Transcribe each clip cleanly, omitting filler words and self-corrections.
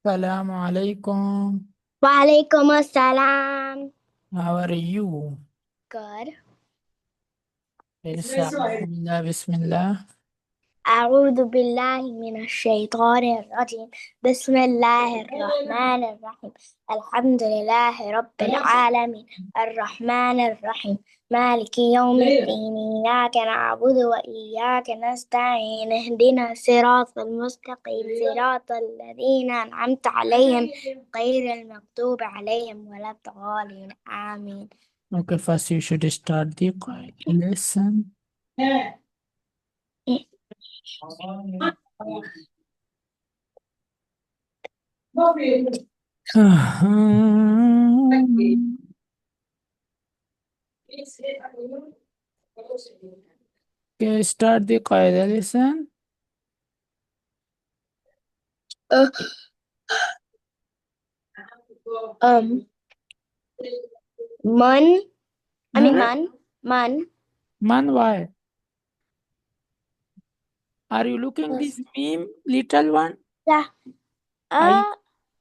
السلام عليكم. وعليكم السلام. How are you? Good. بسم الله. أعوذ بالله من الشيطان الرجيم. بسم الله الرحمن الرحيم. الحمد لله رب العالمين الرحمن الرحيم مالك يوم الدين. إياك نعبد وإياك نستعين. اهدنا الصراط المستقيم صراط الذين أنعمت عليهم غير المغضوب عليهم ولا الضالين. آمين. Okay, first you should start the lesson. Okay, start the lesson. Uh, um, man, man. Man, why? Are you looking this meme, little one? Yeah. I, I,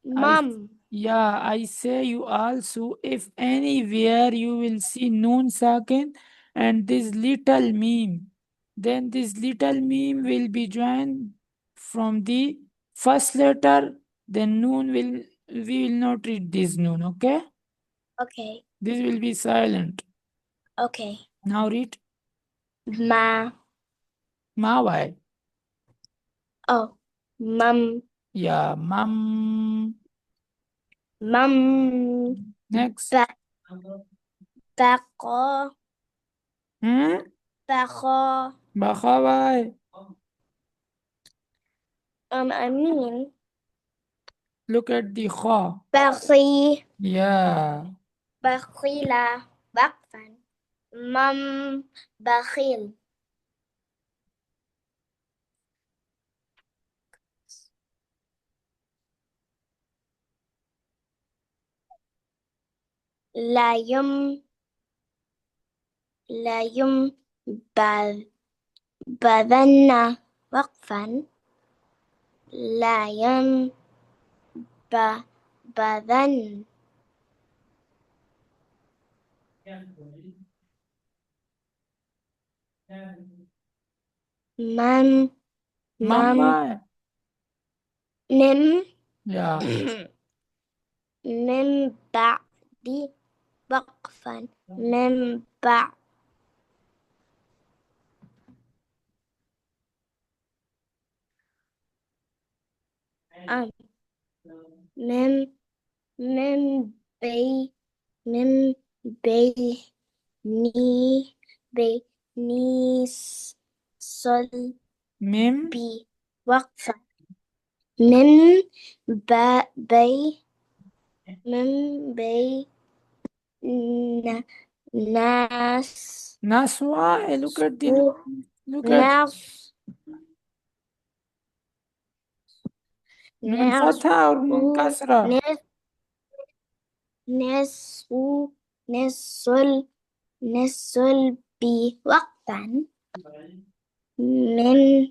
Mom. yeah, I say you also, if anywhere you will see noon sakin and this little meme, then this little meme will be joined from the first letter, then noon will, we will not read this noon, okay? Okay. This will be silent. Okay. Now read Ma. why? Oh. Mum. Yeah, mum. Mum. Next. Ba. Bako. Hmm? Bako. Baka, why? I mean. Look at the kha. Bakhi. Yeah. Bakhila. Bakfan. Mum. Bakhil. La yum. La yum. Ba. Badanna. وقفا لا ينبذن من من Mama. من Yeah. من بعد وقفا من بعد من من بي من بيني بيني Mim. صلبي وقفا من بي من بي ناس Naswa. Look at the. Look at ناس Nun ناس fatha or nun kasra. ناس ناس نسل نسل بوقتا من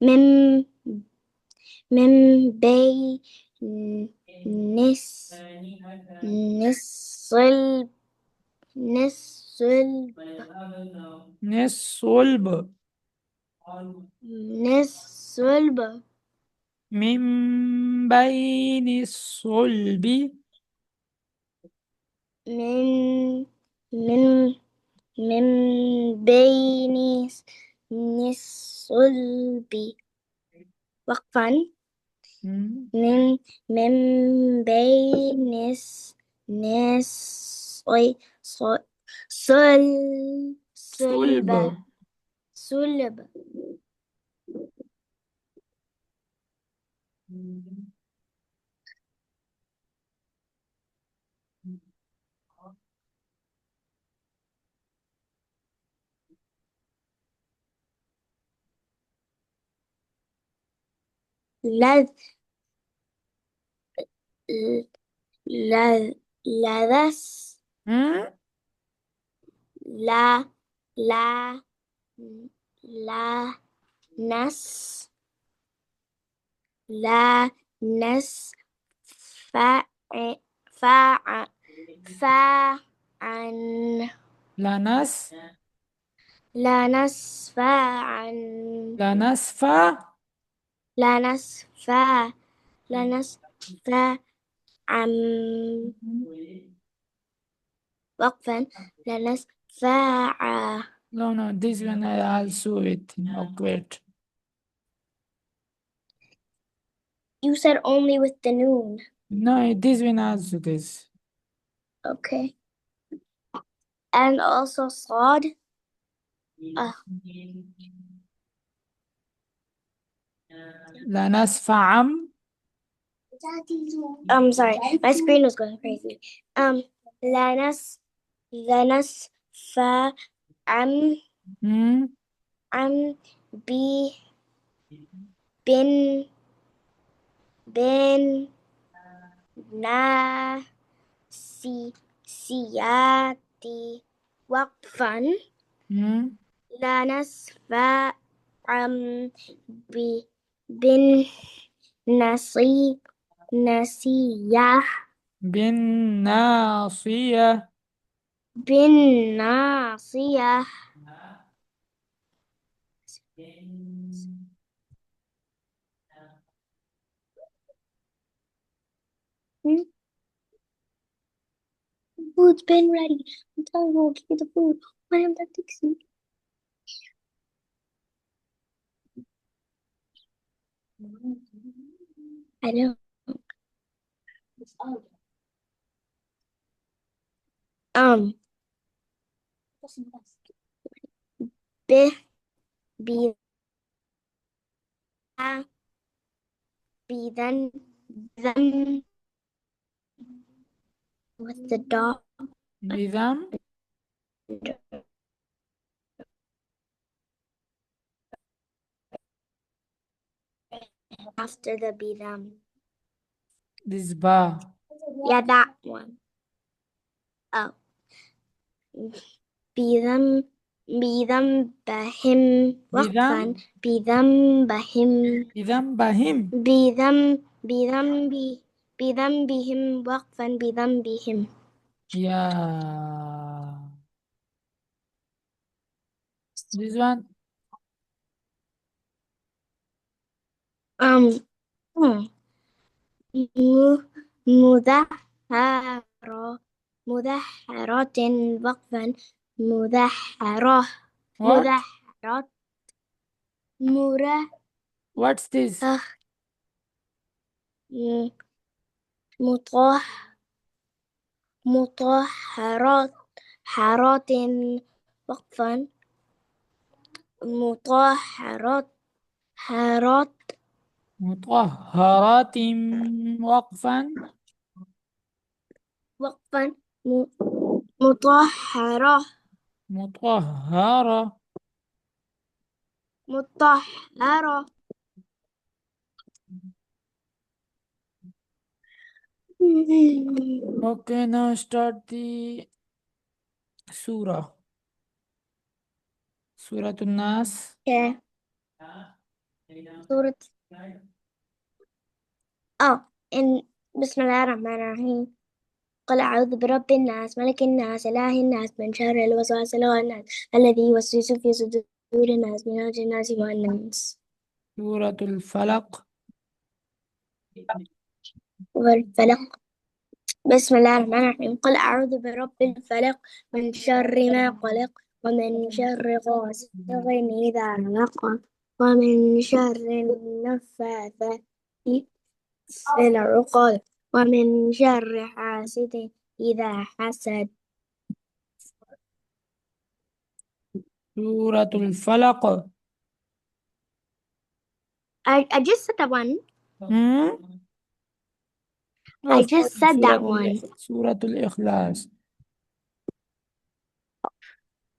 من من بي نس نسل نسل Nesolb. نسلب Min bayni solbi. من من من بين الصلب وقفا من بين نس Solb. صلب صلب لذ لذ لذس Hmm? لا لا لا نس لا نس فا فا فا عن لا نس لا نسفع عن لا نسفع لا نسفع لا نسفع عن وقفا لا نسفع. No, no, this one I also it. Awkward. You said only with the noon. No, this one also this. Okay. And also صاد. لا نسفع I'm sorry, my screen was going crazy. لا نسفع hmm? عن بي بن بن ناسي سياتي وقفا Hmm? لا نسفع ب بن نصي نسيه بالناصية بالناصية. Hmm? Food's been ready. I'm telling you, I'll give you the food. Why am that Dixie? I know. Um, ب بي then with the dog بذم after the be them. this bar Yeah, that one. Oh, be them بهم وقفا بذم بذنبهم بذنبهم بذنبهم وقفا بذنبهم. yeah this one um hmm. م- مذحرة مذحرة وقفا مذحرة what مذحرة مرة what's this مطهرة مطهرات حارات وقفا مطهرات حارات مطهرات وقفا وقفا مطهرة مطهرة مطهرة. okay now start the surah سورة الناس Okay. سورة إن بسم الله الرحمن الرحيم. قل أعوذ برب الناس ملك الناس إله الناس من شر الوسواس الخناس الذي يوسوس في صدور الناس من الجنة والناس. سورة الفلق والفلق. بسم الله الرحمن الرحيم. قل أعوذ برب الفلق من شر ما قلق ومن شر غاسق إذا وقب ومن شر النفاثات في العقد ومن شر حاسد إذا حسد. سورة الفلق I just said that one. hmm? I No, just sorry, said that one. سورة الإخلاص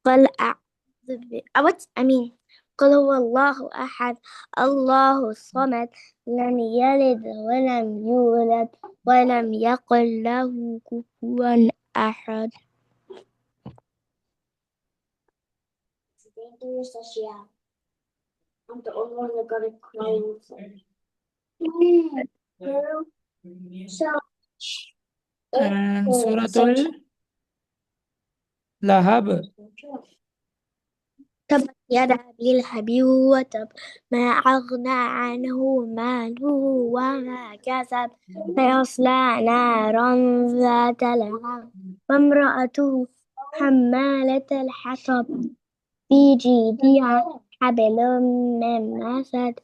قل what I mean قل هو الله أحد الله الصمد لم يلد ولم يولد ولم يقل له كفوا أحد. It's dangerous, I'm the only one that got it close. سورة اللهب. تبت يدا أبي لهب وتب، ما أغنى عنه ماله وما كسب، سيصلى نارا ذات لهب، وامرأته حمالة الحطب، في جيدها حبل من مسد.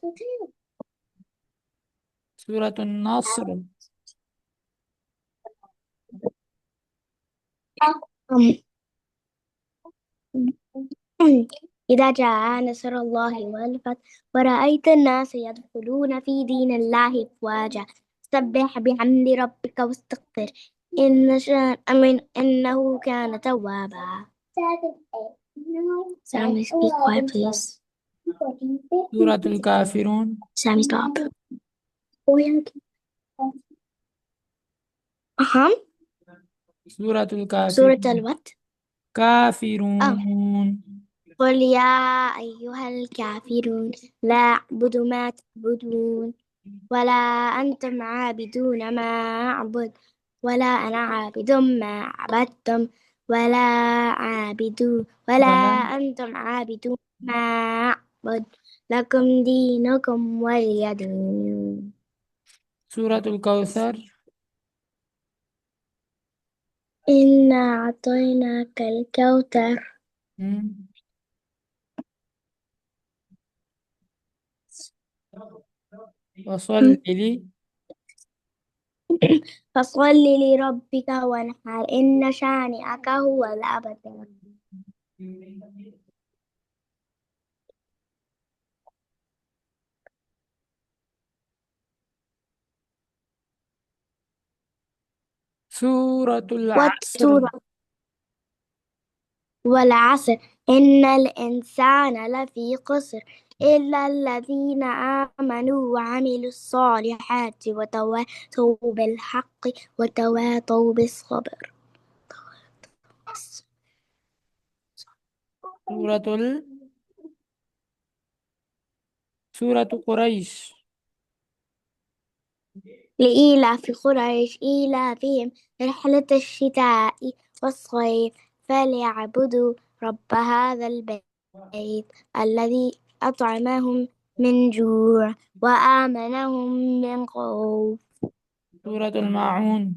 سورة النصر. إذا جاء نصر الله والفتح ورأيت الناس يدخلون في دين الله أفواجا سبح بحمد ربك واستغفر إنه كان توابا. Sammy, be quiet, please. سورة الكافرون. Sammy, stop. Uh-huh. سورة سورة الكافرون. الوت. Oh. كافرون. قل يا أيها الكافرون لا أعبد ما تعبدون ولا أنتم عابدون ما أعبد ولا أنا عابد ما عبدتم ولا ولا ولا. أنتم عابدون ما أعبد لكم دينكم ولي دين. سورة الكوثر. إنا أعطيناك الكوثر مم. وصل لي. فصل لربك وانحر إن شانئك هو الأبتر. سورة العصر. والسورة والعصر إن الإنسان لفي خسر إلا الذين آمنوا وعملوا الصالحات وتواصوا بالحق وتواصوا بالصبر. سورة سورة قريش. لإيلاف قريش إيلافهم رحلة الشتاء والصيف فليعبدوا رب هذا البيت الذي أطعمهم من جوع وآمنهم من خوف. سورة الماعون.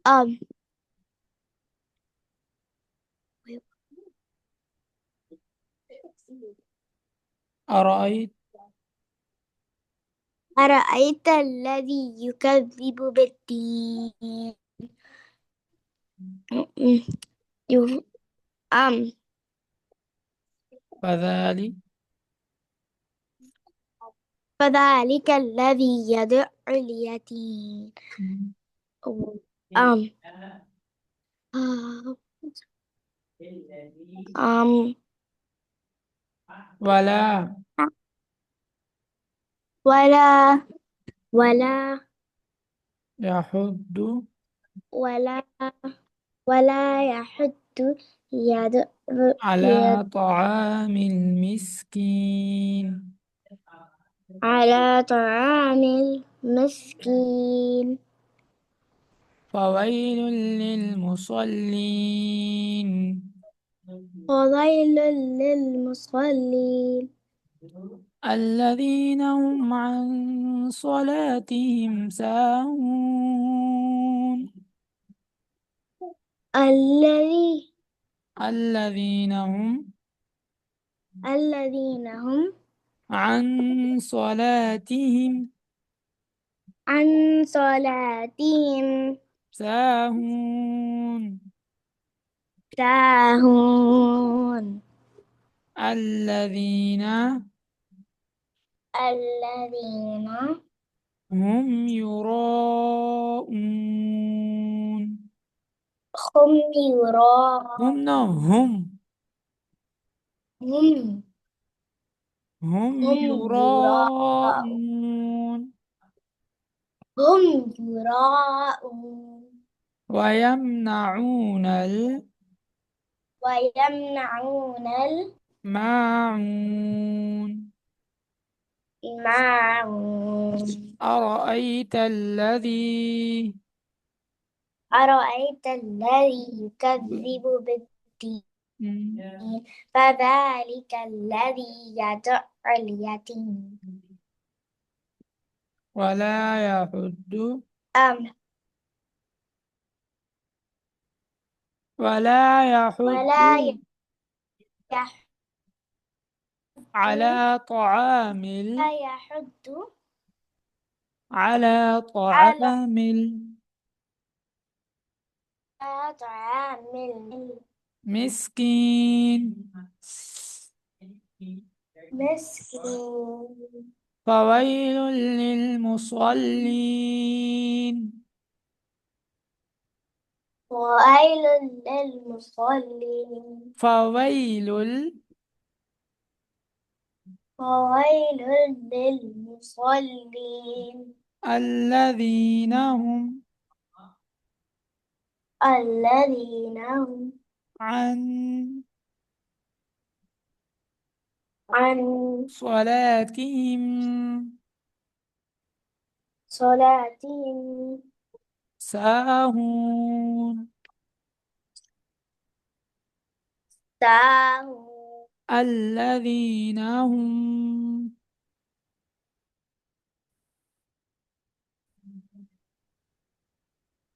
أم أرأيت. أرأيت الذي يكذب بالدين. يو- أم فذلك. فذلك الذي يدع اليتيم. أم أم ولا. ولا ولا يحض ولا ولا يحد يد يد على طعام المسكين. على طعام المسكين. فويل للمصلين. وويل للمصلين الذين هم عن صلاتهم ساهون. الذي الذين هم الذين هم عن صلاتهم عن صلاتهم ساهون. ساهون. الذين الذين هم يراءون. هم يراءون. هم نو هم هم هم هم يراءون. يراءون. هم يراءون ويمنعون ويمنعون الماعون. الماعون أرأيت الذي أرأيت الذي يكذب بالدين مم. فذلك الذي يدع اليتيم ولا يحض أم ولا يحض ولا يحض على طعام لا يحض على على طعام طعام المسكين المسكين فويل للمصلين وويل للمصلين فويل وويل للمصلين الذين هم الذين هم عن عن صلاتهم صلاتهم ساهون ساهون الذين هم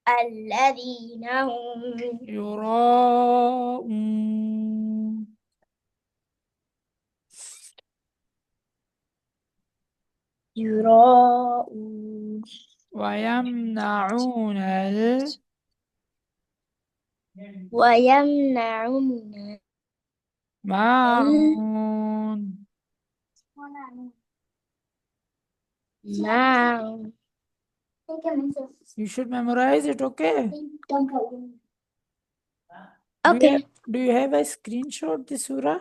الذين هم يراءون يراءون ويمنعون ويمنعون الماعون. الماعون. You should memorize it, okay? Okay, Do you have a screenshot this surah?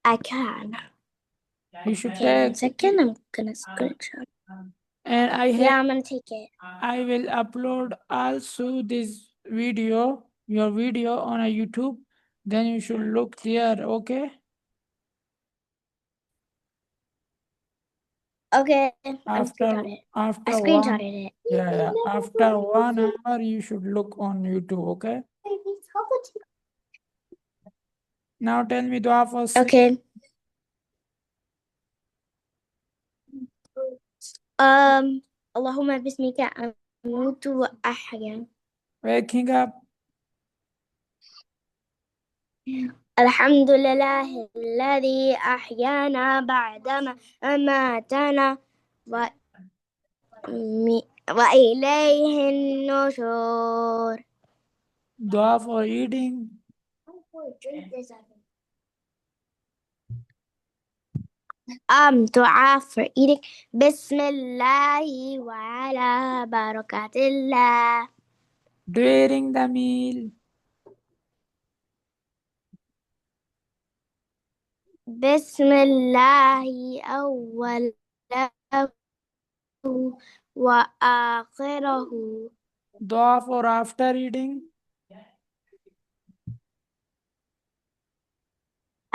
I can. You should Okay, one take, second. I'm gonna screenshot. and Yeah, I'm gonna take it. I will upload also this video, your video on a YouTube. Then you should look there, okay? Okay, I After screenshot it. I after one, screenshotted it. yeah, after 1 hour, you should look on YouTube, okay? Now tell me dua for sleep. Okay. اللهم باسمك أموت وأحيا. Waking up, الحمد لله الذي أحيانا بعدما أماتنا وإليه النشور. dua for eating, دعاء for eating. بسم الله وعلى بركة الله. during the meal, بسم الله أوله وآخره. dua for after eating,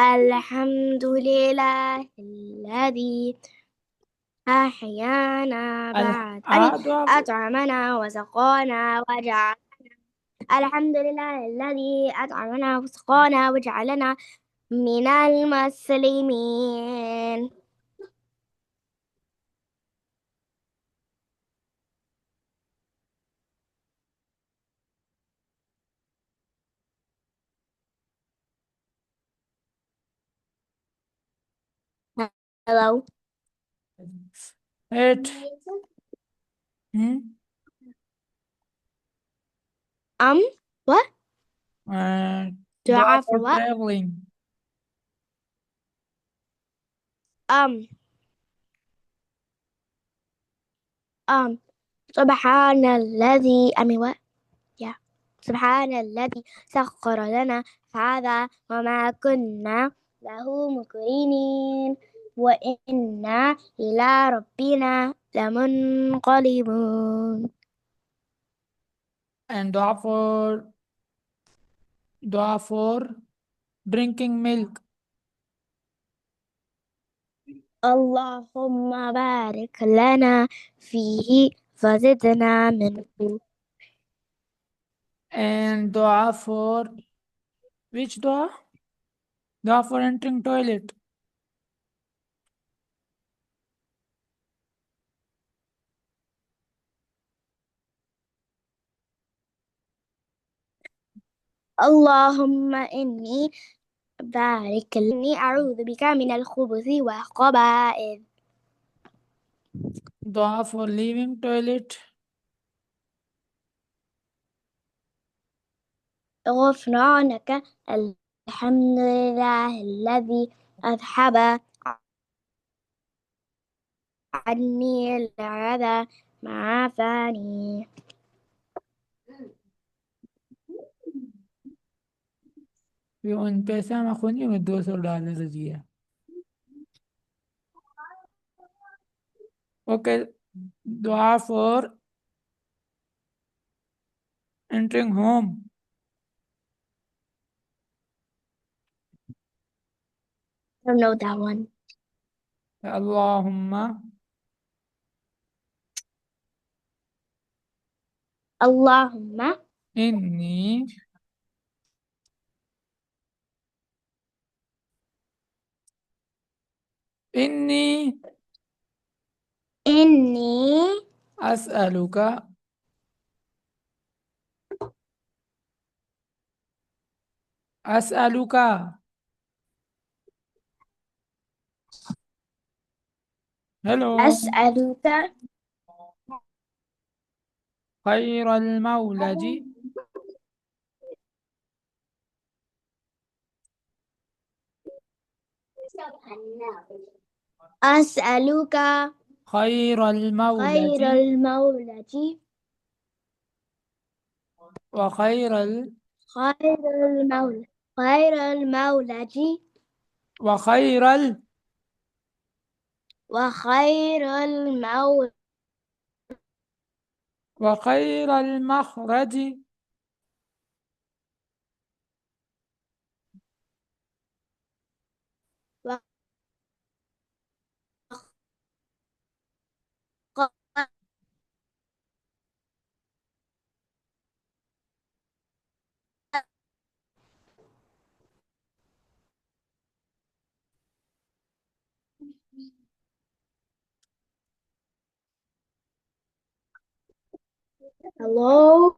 الحمد لله الذي أحيانا بعد dua أطعمنا وسقانا وجعل. الحمد لله الذي أطعمنا وسقانا وجعلنا من المسلمين. Hello. 8. Hmm? What? And dua Dua for for what? traveling. Um, سبحان الذي what? Yeah. سبحان الذي سخر لنا هذا وما كنا له مقرنين وإنا إلى ربنا لمنقلبون. And dua for drinking milk. اللهم بارك لنا فيه فزدنا منه. And dua for which dua? Dua for entering toilet. اللهم إني بارك إني أعوذ بك من الخبث والخبائث. Dua for leaving toilet. غفرانك الحمد لله الذي أذهب عني العذى مع عافاني. ये उन पैसा में खुनी में $200 दिया. Okay. Dua for entering home. I don't know that one. Allahumma اللهم inni inni إني as'aluka as'aluka. Hello. أسألك خير المولج أسألك خير المولج خير المولج وخير خير المولى خير المولج وخير وخير المولى وخير المخرج Hello.